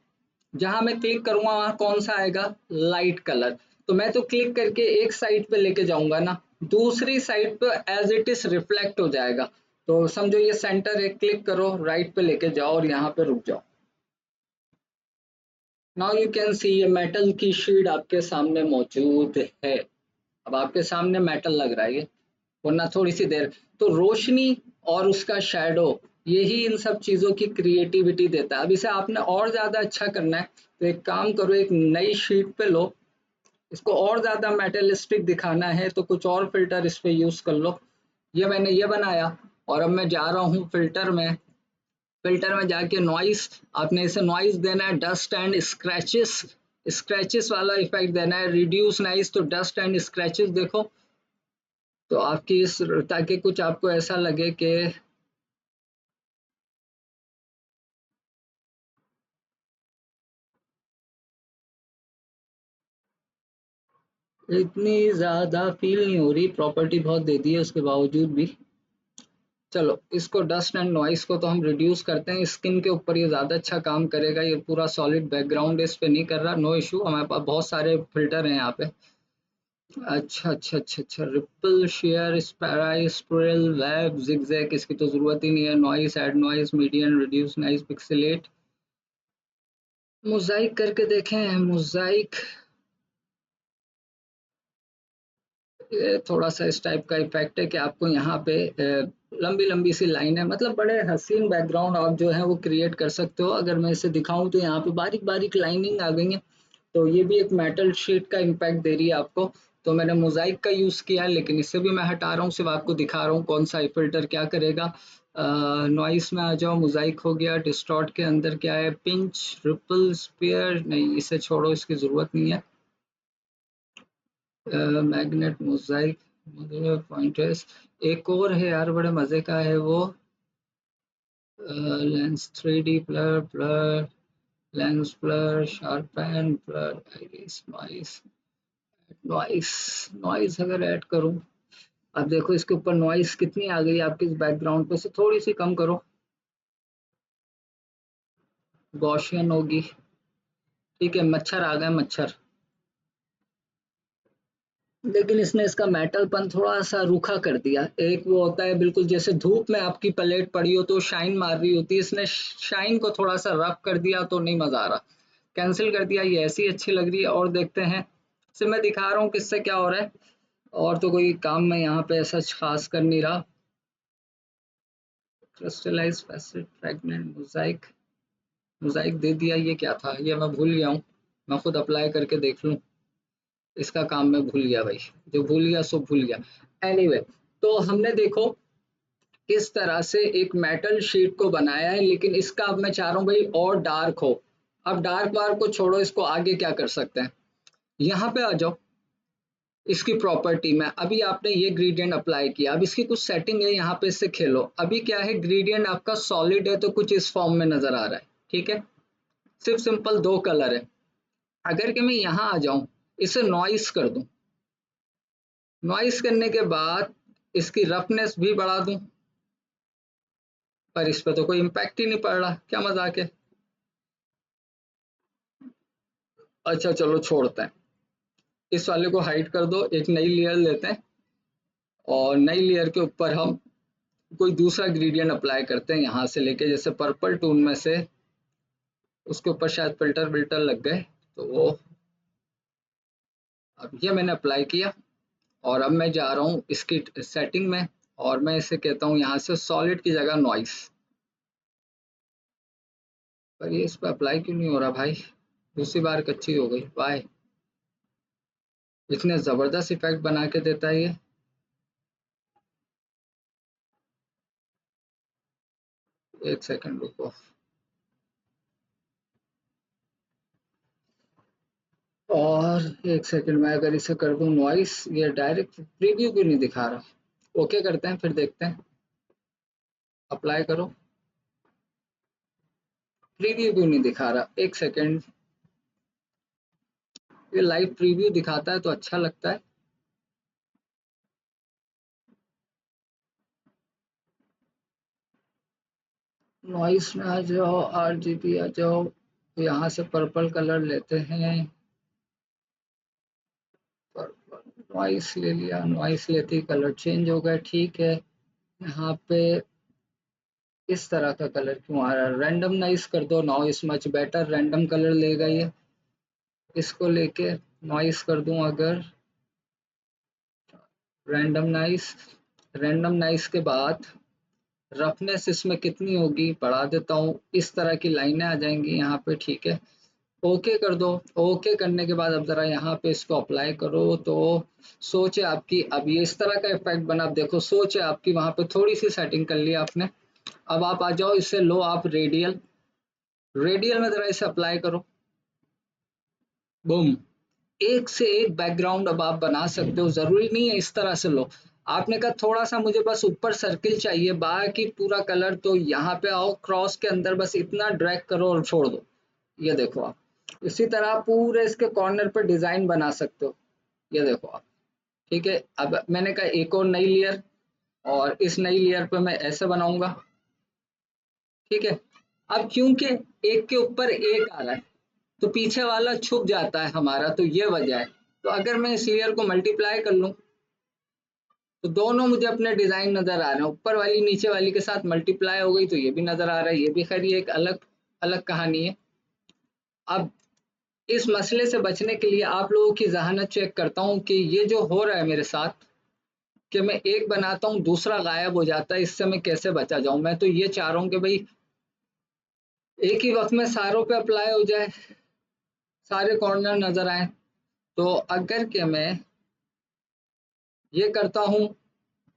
जहां मैं क्लिक करूंगा वहां कौन सा आएगा, लाइट कलर। तो मैं तो क्लिक करके एक साइड पे लेके जाऊंगा ना, दूसरी साइड पे एज इट इज रिफ्लेक्ट हो जाएगा। तो समझो ये सेंटर है, क्लिक करो, राइट पे लेके जाओ और यहाँ पे रुक जाओ। नाउ यू कैन सी ये मेटल की शीट आपके सामने मौजूद है। अब आपके सामने मेटल लग रहा है ये, वरना थोड़ी सी देर, तो रोशनी और उसका शैडो, यही इन सब चीजों की क्रिएटिविटी देता है। अब इसे आपने और ज्यादा अच्छा करना है, तो एक काम करो, एक नई शीट पे लो, इसको और ज्यादा मेटलिस्टिक दिखाना है तो कुछ और फिल्टर इस पे यूज कर लो। ये मैंने ये बनाया, और अब मैं जा रहा हूँ फिल्टर में, फिल्टर में जाके नॉइस, आपने इसे नॉइस देना है, डस्ट एंड स्क्रैचेस, स्क्रैचेस वाला इफेक्ट देना है, रिड्यूस नॉइस तो डस्ट एंड स्क्रैचेस देखो, तो आपकी इस, ताकि कुछ आपको ऐसा लगे कि इतनी ज्यादा फील नहीं हो रही, प्रॉपर्टी बहुत दे दी है उसके बावजूद भी। चलो इसको डस्ट एंड नॉइस को तो हम रिड्यूस करते हैं, स्किन के ऊपर ये ज़्यादा अच्छा काम करेगा, ये पूरा सॉलिड बैकग्राउंड इस पे नहीं कर रहा, नो इशू, हमारे पास बहुत सारे फिल्टर हैं यहाँ पे। अच्छा अच्छा अच्छा अच्छा, ripple, share, spiral, web, zigzag, इसकी तो ज़रूरत ही नहीं है, noise, add noise, median, reduce noise, pixelate, Mosaic करके देखें, मोजाइक, ये थोड़ा सा इस टाइप का इफेक्ट है कि आपको यहाँ पे लंबी लंबी सी लाइन है, मतलब बड़े हसीन बैकग्राउंड आप जो है वो क्रिएट कर सकते हो। अगर मैं इसे दिखाऊं तो यहाँ पे बारीक बारीक लाइनिंग आ गई है, तो ये भी एक मेटल शीट का इम्पैक्ट दे रही है आपको। तो मैंने मोजाइक का यूज किया है, लेकिन इससे भी मैं हटा रहा हूँ, सिर्फ आपको दिखा रहा हूँ कौन सा फिल्टर क्या करेगा। नॉइस में आ जाओ, मोजाइक हो गया, डिस्टॉर्ट के अंदर क्या है, पिंच, रिपल, स्पेयर, नहीं इसे छोड़ो, इसकी जरूरत नहीं है। मैग्नेट, मोजाइक, पॉइंटर्स, एक और है यार बड़े मजे का है वो, lens, 3D blur, blur, lens blur, sharpen, blur, iris, noise, noise, noise अगर ऐड करूं, अब देखो इसके ऊपर नॉइस कितनी आ गई आपकी इस बैकग्राउंड पे से, थोड़ी सी कम करो, गॉसियन होगी, ठीक है, मच्छर आ गए मच्छर, लेकिन इसने इसका मेटलपन थोड़ा सा रूखा कर दिया। एक वो होता है बिल्कुल जैसे धूप में आपकी प्लेट पड़ी हो तो शाइन मार रही होती है, इसने शाइन को थोड़ा सा रफ कर दिया, तो नहीं मजा आ रहा, कैंसिल कर दिया, ये ऐसी अच्छी लग रही है। और देखते हैं, सिर्फ मैं दिखा रहा हूँ किससे क्या हो रहा है, और तो कोई काम में यहाँ पे ऐसा खास कर नहीं रहा। Crystallize facet, fragment, mosaic, mosaic दे दिया, ये क्या था, ये मैं भूल गया हूँ, मैं खुद अप्लाई करके देख लूँ, इसका काम मैं भूल गया भाई, जो भूल गया सो भूल गया। एनीवे तो हमने देखो किस तरह से एक मेटल शीट को बनाया है, लेकिन इसका अब मैं चाह रहा हूँ भाई और डार्क हो। अब डार्क बार को छोड़ो, इसको आगे क्या कर सकते हैं, यहाँ पे आ जाओ, इसकी प्रॉपर्टी में अभी आपने ये ग्रेडियंट अप्लाई किया, अब इसकी कुछ सेटिंग है, यहाँ पे इससे खेलो। अभी क्या है, ग्रेडियंट आपका सॉलिड है तो कुछ इस फॉर्म में नजर आ रहा है, ठीक है, सिर्फ सिंपल दो कलर है। अगर कि मैं यहाँ आ जाऊं, इसे नॉइस कर दूं, नॉइस करने के बाद इसकी रफनेस भी बढ़ा दूं, पर इस पर तो कोई इम्पैक्ट ही नहीं पड़ रहा, क्या मजाक है। अच्छा चलो छोड़ते हैं, इस वाले को हाइड कर दो, एक नई लेयर लेते हैं, और नई लेयर के ऊपर हम कोई दूसरा ग्रेडियंट अप्लाई करते हैं, यहाँ से लेके जैसे पर्पल टून में से, उसके ऊपर शायद फिल्टर विल्टर लग गए, तो वो, अब ये मैंने अप्लाई किया, और अब मैं जा रहा हूँ इसकी सेटिंग में, और मैं इसे कहता हूँ यहाँ से सॉलिड की जगह नॉइस, पर ये इस पर अप्लाई क्यों नहीं हो रहा भाई, दूसरी बार कच्ची हो गई, वाई, इतने जबरदस्त इफेक्ट बना के देता है ये। एक सेकंड रुको, और एक सेकंड में अगर इसे कर दूं नॉइस, ये डायरेक्ट प्रीव्यू क्यों नहीं दिखा रहा, ओके करते हैं फिर देखते हैं, अप्लाई करो, प्रीव्यू क्यों नहीं दिखा रहा, एक सेकंड, ये लाइव प्रीव्यू दिखाता है तो अच्छा लगता है। नॉइस में आ जाओ, आरजीबी आ जाओ, यहाँ से पर्पल कलर लेते हैं, पर्पल, नॉइस ले लिया, नॉइस लेते ही कलर चेंज हो गया, ठीक है। यहाँ पे इस तरह का कलर क्यों आ रहा है, रैंडम नाइस कर दो, noise much better, random colour लेगा ये, इसको लेके नॉइस कर दूं अगर, रैंडम नाइस, रैंडम नाइस के बाद रफनेस इसमें कितनी होगी बढ़ा देता हूँ, इस तरह की लाइनें आ जाएंगी यहाँ पे, ठीक है, ओके कर दो। ओके करने के बाद अब जरा यहाँ पे इसको अप्लाई करो, तो सोच है आपकी, अब ये इस तरह का इफेक्ट बना, अब देखो सोच है आपकी, वहां पे थोड़ी सी सेटिंग कर ली आपने, अब आप आ जाओ, इससे लो आप रेडियल, रेडियल में जरा इसे अप्लाई करो, बूम। एक से एक बैकग्राउंड अब आप बना सकते हो, जरूरी नहीं है इस तरह से लो। आपने कहा थोड़ा सा मुझे बस ऊपर सर्किल चाहिए, बाकी पूरा कलर, तो यहाँ पे आओ क्रॉस के अंदर बस इतना ड्रैग करो और छोड़ दो। ये देखो आप इसी तरह आप पूरे इसके कॉर्नर पे डिजाइन बना सकते हो। ये देखो आप, ठीक है। अब मैंने कहा एक और नई लेयर, और इस नई लेयर पे मैं ऐसे बनाऊंगा, ठीक है। अब क्योंकि एक के ऊपर एक आ रहा है तो पीछे वाला छुप जाता है हमारा, तो ये वजह है। तो अगर मैं इस लेयर को मल्टीप्लाई कर लूं तो दोनों मुझे अपने डिजाइन नजर आ रहे हैं, ऊपर वाली नीचे वाली के साथ मल्टीप्लाई हो गई तो ये भी नजर आ रहा है, ये भी। खैर ये एक अलग अलग कहानी है। अब इस मसले से बचने के लिए आप लोगों की जहानत चेक करता हूँ कि ये जो हो रहा है मेरे साथ, कि मैं एक बनाता हूँ दूसरा गायब हो जाता है, इससे मैं कैसे बचा जाऊं। मैं तो ये चाह रहा हूँ कि भाई एक ही वक्त में सारों पे अप्लाई हो जाए, सारे कॉर्नर नजर आए। तो अगर के मैं ये करता हूँ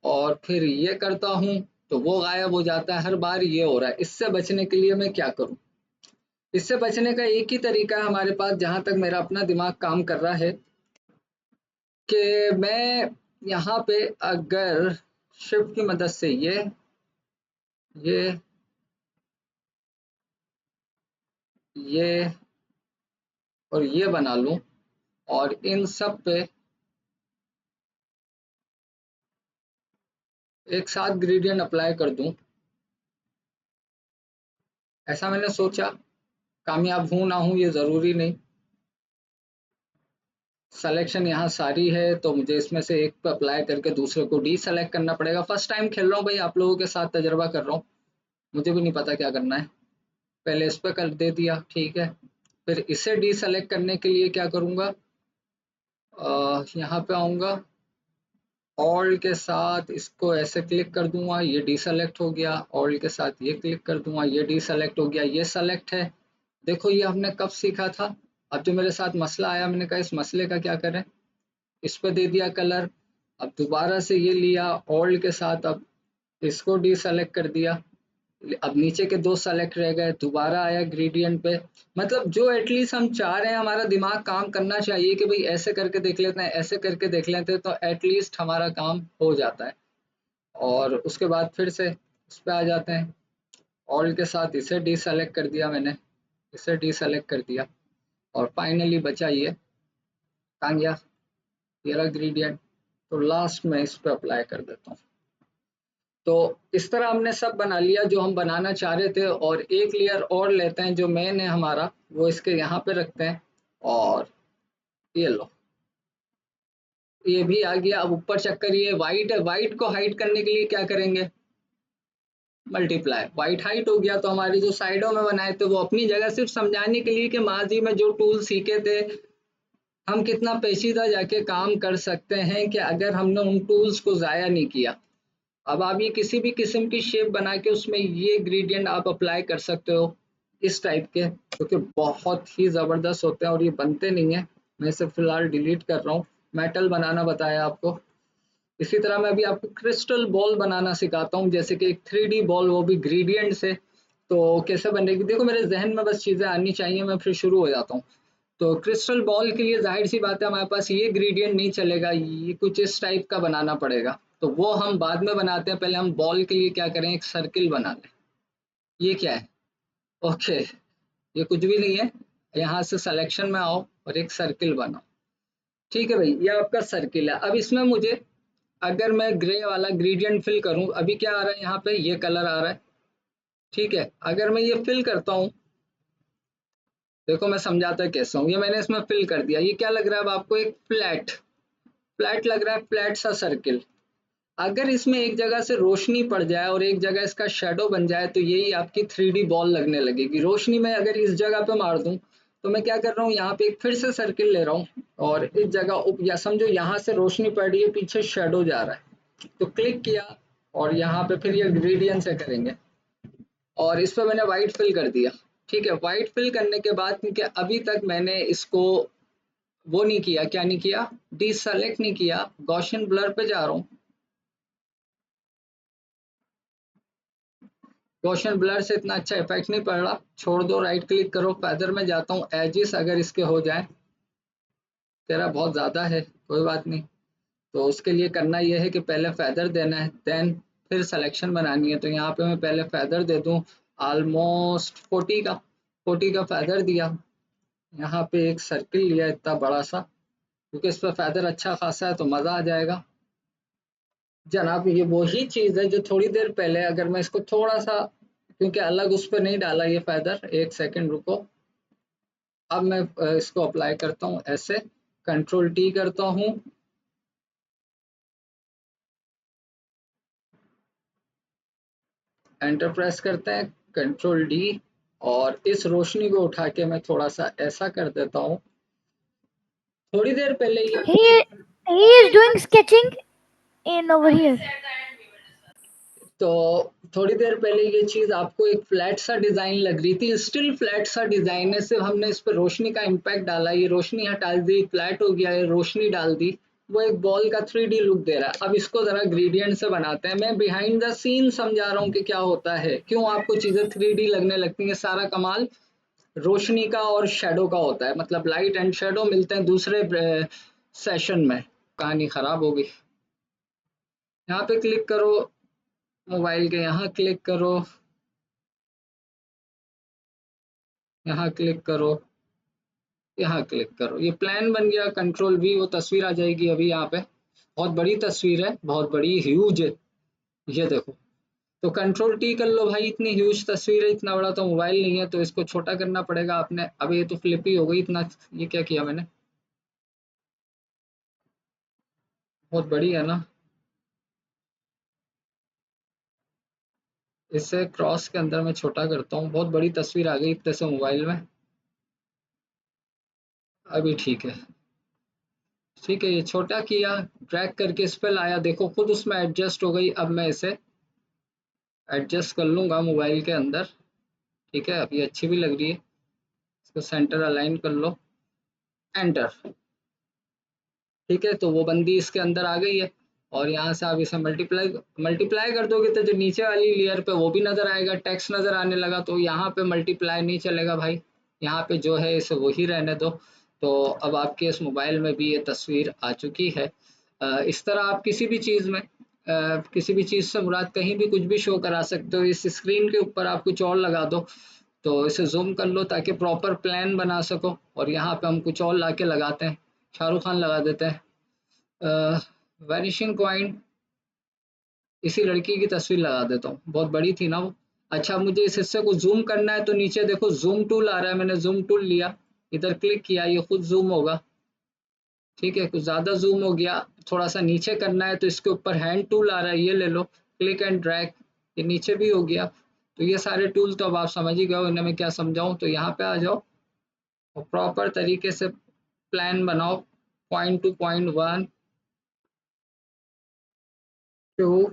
और फिर ये करता हूँ तो वो गायब हो जाता है, हर बार ये हो रहा है। इससे बचने के लिए मैं क्या करूँ? इससे बचने का एक ही तरीका है हमारे पास, जहां तक मेरा अपना दिमाग काम कर रहा है, कि मैं यहाँ पे अगर शिफ्ट की मदद से ये ये और ये बना लूं, और इन सब पे एक साथ ग्रेडियंट अप्लाई कर दूं, ऐसा मैंने सोचा। कामयाब हूं ना हूं ये जरूरी नहीं। सिलेक्शन यहाँ सारी है तो मुझे इसमें से एक पे अप्लाई करके दूसरे को डी सेलेक्ट करना पड़ेगा। फर्स्ट टाइम खेल रहा हूँ भाई, आप लोगों के साथ तजर्बा कर रहा हूँ, मुझे भी नहीं पता क्या करना है। पहले इस पे कर दे दिया, ठीक है। फिर इसे डी सेलेक्ट करने के लिए क्या करूँगा, यहाँ पे आऊँगा, ऑल के साथ इसको ऐसे क्लिक कर दूंगा, ये डी सेलेक्ट हो गया। ऑल के साथ ये क्लिक कर दूंगा, ये डी सेलेक्ट हो गया, ये सेलेक्ट है। देखो ये हमने कब सीखा था। अब जो मेरे साथ मसला आया, मैंने कहा इस मसले का क्या करें, इस पे दे दिया कलर। अब दोबारा से ये लिया ऑल्ट के साथ, अब इसको डी सेलेक्ट कर दिया। अब नीचे के दो सेलेक्ट रह गए, दोबारा आया ग्रेडियंट पे। मतलब जो एटलीस्ट हम चाह रहे हैं, हमारा दिमाग काम करना चाहिए कि भाई ऐसे करके देख लेते हैं, ऐसे करके देख लेते हैं, तो एटलीस्ट हमारा काम हो जाता है। और उसके बाद फिर से इस पे आ जाते हैं, ऑल के साथ इसे डी सेलेक्ट कर दिया मैंने, इसे डी सेलेक्ट कर दिया, और फाइनली बचा ये, कहाँ गया, ये रहा ग्रेडियंट। तो लास्ट में इस पे अप्लाई कर देता हूँ। तो इस तरह हमने सब बना लिया जो हम बनाना चाह रहे थे। और एक लेयर और लेते हैं जो मेन है हमारा, वो इसके यहाँ पे रखते हैं, और ये लो, ये भी आ गया। अब ऊपर चक्कर ये वाइट है, वाइट को हाइड करने के लिए क्या करेंगे, मल्टीप्लाई। वाइट हाइट हो गया, तो हमारी जो साइडों में बनाए थे वो अपनी जगह, सिर्फ समझाने के लिए कि माजी में जो टूल सीखे थे हम कितना पेचीदा जाके काम कर सकते हैं, कि अगर हमने उन टूल्स को ज़ाया नहीं किया। अब आप ये किसी भी किस्म की शेप बना के उसमें ये ग्रेडियंट आप अप्लाई कर सकते हो, इस टाइप के, क्योंकि बहुत ही ज़बरदस्त होते हैं और ये बनते नहीं है। मैं इसे फिलहाल डिलीट कर रहा हूँ। मेटल बनाना बताया आपको। इसी तरह मैं अभी आपको क्रिस्टल बॉल बनाना सिखाता हूँ, जैसे कि एक 3D बॉल, वो भी ग्रेडियंट से। तो कैसे बनेगी, देखो मेरे जहन में बस चीज़ें आनी चाहिए, मैं फिर शुरू हो जाता हूँ। तो क्रिस्टल बॉल के लिए जाहिर सी बात है हमारे पास ये ग्रेडियंट नहीं चलेगा, ये कुछ इस टाइप का बनाना पड़ेगा। तो वो हम बाद में बनाते हैं, पहले हम बॉल के लिए क्या करें, एक सर्किल बना लें। ये क्या है, ओके, ये कुछ भी नहीं है। यहाँ से सिलेक्शन में आओ और एक सर्किल बनाओ, ठीक है भाई, ये आपका सर्किल है। अब इसमें मुझे, अगर मैं ग्रे वाला ग्रेडियंट फिल करूं, अभी क्या आ रहा है यहाँ पे, ये कलर आ रहा है, ठीक है। अगर मैं ये फिल करता हूँ, देखो मैं समझाता कैसे हूँ, ये मैंने इसमें फिल कर दिया, ये क्या लग रहा है अब आपको, एक फ्लैट, फ्लैट लग रहा है, फ्लैट सा सर्किल। अगर इसमें एक जगह से रोशनी पड़ जाए और एक जगह इसका शेडो बन जाए, तो यही आपकी 3D बॉल लगने लगेगी। रोशनी में अगर इस जगह पे मार दूं, तो मैं क्या कर रहा हूँ, यहाँ पे एक फिर से सर्किल ले रहा हूँ, और इस जगह या समझो यहाँ से रोशनी पड़ रही है, पीछे शेडो जा रहा है, तो क्लिक किया, और यहाँ पे फिर ये ग्रेडियंट से करेंगे, और इस पर मैंने वाइट फिल कर दिया, ठीक है। वाइट फिल करने के बाद, क्योंकि अभी तक मैंने इसको वो नहीं किया, क्या नहीं किया, डीसेलेक्ट नहीं किया, गॉसियन ब्लर पे जा रहा हूँ, गॉसियन ब्लर से इतना अच्छा इफेक्ट नहीं पड़ रहा, छोड़ दो, राइट क्लिक करो, फेदर में जाता हूँ, एजिस अगर इसके हो जाए, तेरा बहुत ज़्यादा है, कोई बात नहीं। तो उसके लिए करना यह है कि पहले फेदर देना है, देन फिर सिलेक्शन बनानी है। तो यहाँ पे मैं पहले फेदर दे दूँ ऑलमोस्ट 40 का फेदर दिया। यहाँ पे एक सर्किल लिया इतना बड़ा सा, क्योंकि इस पर फेदर अच्छा खासा है तो मज़ा आ जाएगा। जनाब ये वही चीज़ है जो थोड़ी देर पहले, अगर मैं इसको थोड़ा सा, क्योंकि अलग उस पर नहीं डाला ये फेदर, एक सेकंड रुको। अब मैं इसको अप्लाई करता हूँ ऐसे, कंट्रोल टी करता हूँ, एंटर प्रेस करते हैं, कंट्रोल डी, और इस रोशनी को उठा के मैं थोड़ा सा ऐसा कर देता हूँ। थोड़ी देर पहले ये He he is doing sketching in over here. तो थोड़ी देर पहले ये चीज आपको एक फ्लैट सा डिजाइन लग रही थी, स्टिल फ्लैट सा डिजाइन है, सिर्फ हमने इस पर रोशनी का इम्पैक्ट डाला, ये रोशनी हटा दी, फ्लैट हो गया है, रोशनी डाल दी, वो एक बॉल का 3D लुक दे रहा है। अब इसको जरा ग्रेडियंट से बनाते हैं, मैं बिहाइंड द सीन समझा रहा हूँ कि क्या होता है, क्यों आपको चीजें 3D लगने लगती है। सारा कमाल रोशनी का और शेडो का होता है, मतलब लाइट एंड शेडो मिलते हैं दूसरे सेशन में। कहानी खराब हो गई। यहाँ पे क्लिक करो, मोबाइल के यहाँ क्लिक करो, यहाँ क्लिक करो, यहाँ क्लिक करो, ये प्लान बन गया, कंट्रोल वी, वो तस्वीर आ जाएगी अभी यहाँ पे। बहुत बड़ी तस्वीर है, बहुत बड़ी, ह्यूज है, ये देखो। तो कंट्रोल टी कर लो भाई, इतनी ह्यूज तस्वीर है, इतना बड़ा तो मोबाइल नहीं है, तो इसको छोटा करना पड़ेगा आपने। अब ये तो फ्लिप ही हो गई इतना, ये क्या किया मैंने, बहुत बड़ी है ना। इससे क्रॉस के अंदर मैं छोटा करता हूँ, बहुत बड़ी तस्वीर आ गई इतने से मोबाइल में। अभी ठीक है, ठीक है, ये छोटा किया, ड्रैग करके इस पे लाया, देखो खुद उसमें एडजस्ट हो गई। अब मैं इसे एडजस्ट कर लूंगा मोबाइल के अंदर, ठीक है, अब ये अच्छी भी लग रही है। इसको सेंटर अलाइन कर लो, एंटर, ठीक है। तो वो बंदी इसके अंदर आ गई है, और यहाँ से आप इसे मल्टीप्लाई मल्टीप्लाई कर दोगे तो जो नीचे वाली लेयर पे वो भी नजर आएगा, टेक्स्ट नजर आने लगा। तो यहाँ पे मल्टीप्लाई नहीं चलेगा भाई, यहाँ पे जो है इसे वही रहने दो। तो अब आपके इस मोबाइल में भी ये तस्वीर आ चुकी है। इस तरह आप किसी भी चीज़ में किसी भी चीज़ से मुराद कहीं भी कुछ भी शो करा सकते हो। इस स्क्रीन के ऊपर आप कुछ और लगा दो, तो इसे जूम कर लो ताकि प्रॉपर प्लान बना सको। और यहाँ पे हम कुछ और ला के लगाते हैं, शाहरुख खान लगा देते हैं, वैनिशिंग पॉइंट, इसी लड़की की तस्वीर लगा देता हूँ, बहुत बड़ी थी ना वो। अच्छा, मुझे इस हिस्से को जूम करना है, तो नीचे देखो जूम टूल आ रहा है, मैंने जूम टूल लिया, इधर क्लिक किया, ये खुद जूम होगा, ठीक है। कुछ ज़्यादा जूम हो गया, थोड़ा सा नीचे करना है, तो इसके ऊपर हैंड टूल आ रहा है, ये ले लो, क्लिक एंड ड्रैग, ये नीचे भी हो गया। तो ये सारे टूल तो अब आप समझ ही गए हो, इन्हें मैं क्या समझाऊं। तो यहाँ पे आ जाओ और प्रॉपर तरीके से प्लान बनाओ, पॉइंट टू पॉइंट, 1 2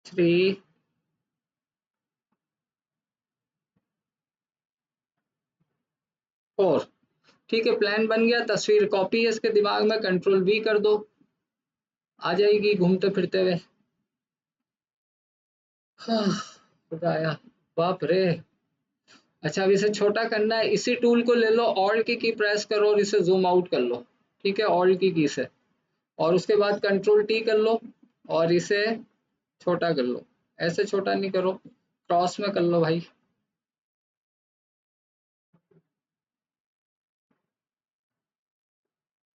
3 4, ठीक है, प्लान बन गया। तस्वीर कॉपी है इसके दिमाग में, कंट्रोल वी कर दो, आ जाएगी घूमते फिरते हुए। हाँ, खुदाया, बाप रे। अच्छा, अब इसे छोटा करना है, इसी टूल को ले लो, ऑल्ट की प्रेस करो और इसे जूम आउट कर लो, ठीक है, ऑल्ट की से। और उसके बाद कंट्रोल टी कर लो और इसे छोटा कर लो, ऐसे छोटा नहीं करो, क्रॉस में कर लो भाई।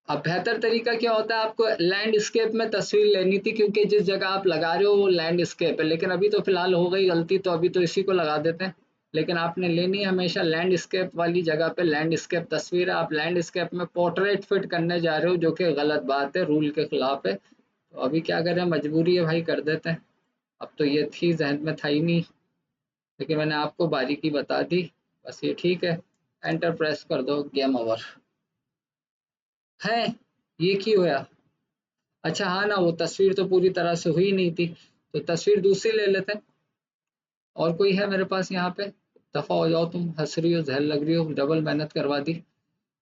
अब बेहतर तरीका क्या होता है, आपको लैंडस्केप में तस्वीर लेनी थी, क्योंकि जिस जगह आप लगा रहे हो वो लैंडस्केप है, लेकिन अभी तो फिलहाल हो गई गलती, तो अभी तो इसी को लगा देते हैं। लेकिन आपने लेनी है हमेशा लैंडस्केप वाली जगह पे, लैंडस्केप तस्वीर है, आप लैंडस्केप में पोर्ट्रेट फिट करने जा रहे हो, जो कि गलत बात है, रूल के खिलाफ है। तो अभी क्या करें, मजबूरी है भाई, कर देते हैं। अब तो ये थी, जहन में था ही नहीं, लेकिन मैंने आपको बारीकी बता दी, बस ये ठीक है। एंटर प्रेस कर दो, गेम ओवर है। ये क्यों हुआ? अच्छा हाँ ना, वो तस्वीर तो पूरी तरह से हुई नहीं थी, तो तस्वीर दूसरी ले लेते हैं। और कोई है मेरे पास यहाँ पे? दफा हो जाओ तुम, हंस रही हो, जहर लग रही हो, डबल मेहनत करवा दी।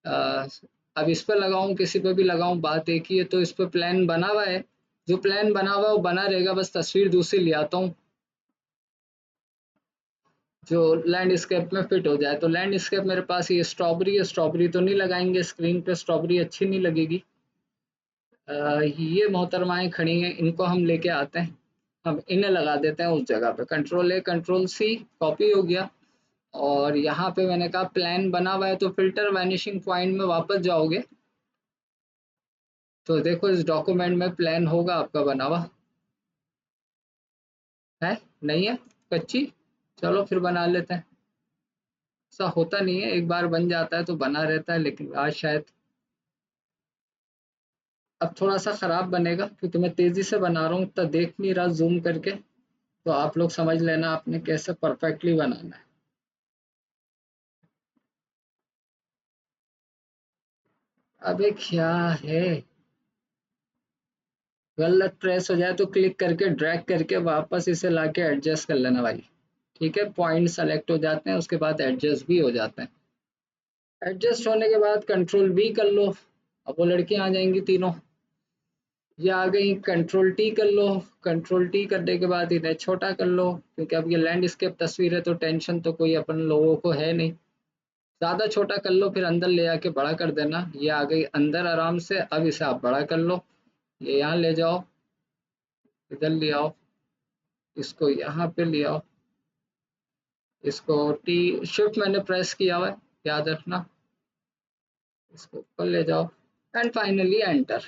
अ, अब इस पे लगाऊं, किसी पे भी लगाऊं, बात एक ही है। तो इस पे प्लान बना हुआ है, जो प्लान बना हुआ है वो बना रहेगा, बस तस्वीर दूसरी ले आता हूँ। जो लैंडस्केप में फिट हो जाए। तो लैंडस्केप मेरे पास ये स्ट्रॉबेरी है, स्ट्रॉबेरी तो नहीं लगाएंगे स्क्रीन पे, स्ट्रॉबेरी अच्छी नहीं लगेगी। ये मोहतरमाएं खड़ी हैं, इनको हम लेके आते हैं, हम इन्हें लगा देते हैं उस जगह पे। Control A control C, copy हो गया। और यहाँ पे मैंने कहा प्लान बना हुआ है, तो फिल्टर वैनिशिंग पॉइंट में वापस जाओगे तो देखो इस डॉक्यूमेंट में प्लान होगा आपका बना हुआ है। नहीं है, कच्ची, चलो फिर बना लेते हैं। ऐसा होता नहीं है, एक बार बन जाता है तो बना रहता है, लेकिन आज शायद अब थोड़ा सा खराब बनेगा क्योंकि मैं तेजी से बना रहा हूँ, इतना देख नहीं रहा जूम करके। तो आप लोग समझ लेना आपने कैसे परफेक्टली बनाना है। अबे क्या है, गलत प्रेस हो जाए तो क्लिक करके ड्रैग करके वापस इसे लाके एडजस्ट कर लेना भाई। ठीक है, पॉइंट सेलेक्ट हो जाते हैं, उसके बाद एडजस्ट भी हो जाते हैं। एडजस्ट होने के बाद कंट्रोल V कर लो, अब वो लड़कियां आ जाएंगी तीनों, ये आ गई। कंट्रोल T कर लो, कंट्रोल T करने के बाद इन्हें छोटा कर लो, क्योंकि अब ये लैंडस्केप तस्वीर है तो टेंशन तो कोई अपन लोगों को है नहीं। ज़्यादा छोटा कर लो फिर अंदर ले आके बड़ा कर देना। ये आ गई अंदर आराम से, अब इसे आप बड़ा कर लो, ये यहाँ ले जाओ, इधर ले आओ, इसको यहाँ पे ले आओ, इसको टी शिफ्ट मैंने प्रेस किया हुआ है, याद रखना। इसको ऊपर ले जाओ एंड फाइनली एंटर।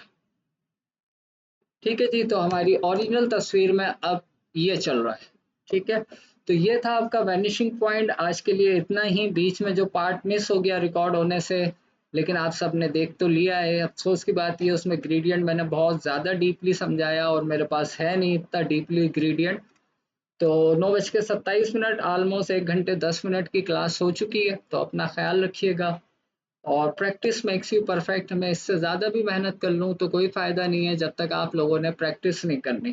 ठीक है जी, तो हमारी ओरिजिनल तस्वीर में अब ये चल रहा है। ठीक है, तो ये था आपका वैनिशिंग पॉइंट। आज के लिए इतना ही, बीच में जो पार्ट मिस हो गया रिकॉर्ड होने से, लेकिन आप सबने देख तो लिया है। अफसोस की बात ये, उसमें ग्रेडियंट मैंने बहुत ज़्यादा डीपली समझाया और मेरे पास है नहीं इतना डीपली ग्रेडियंट। तो 9:27 ऑलमोस्ट 1 घंटे 10 मिनट की क्लास हो चुकी है, तो अपना ख्याल रखिएगा। और प्रैक्टिस मेक्स यू परफेक्ट, मैं इससे ज़्यादा भी मेहनत कर लूँ तो कोई फ़ायदा नहीं है जब तक आप लोगों ने प्रैक्टिस नहीं करनी।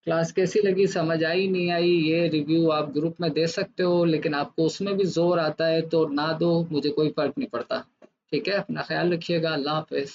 क्लास कैसी लगी, समझ आई नहीं आई, ये रिव्यू आप ग्रुप में दे सकते हो, लेकिन आपको उसमें भी जोर आता है तो ना दो, मुझे कोई फ़र्क नहीं पड़ता। ठीक है, अपना ख्याल रखिएगा, अल्लाह हाफिज़।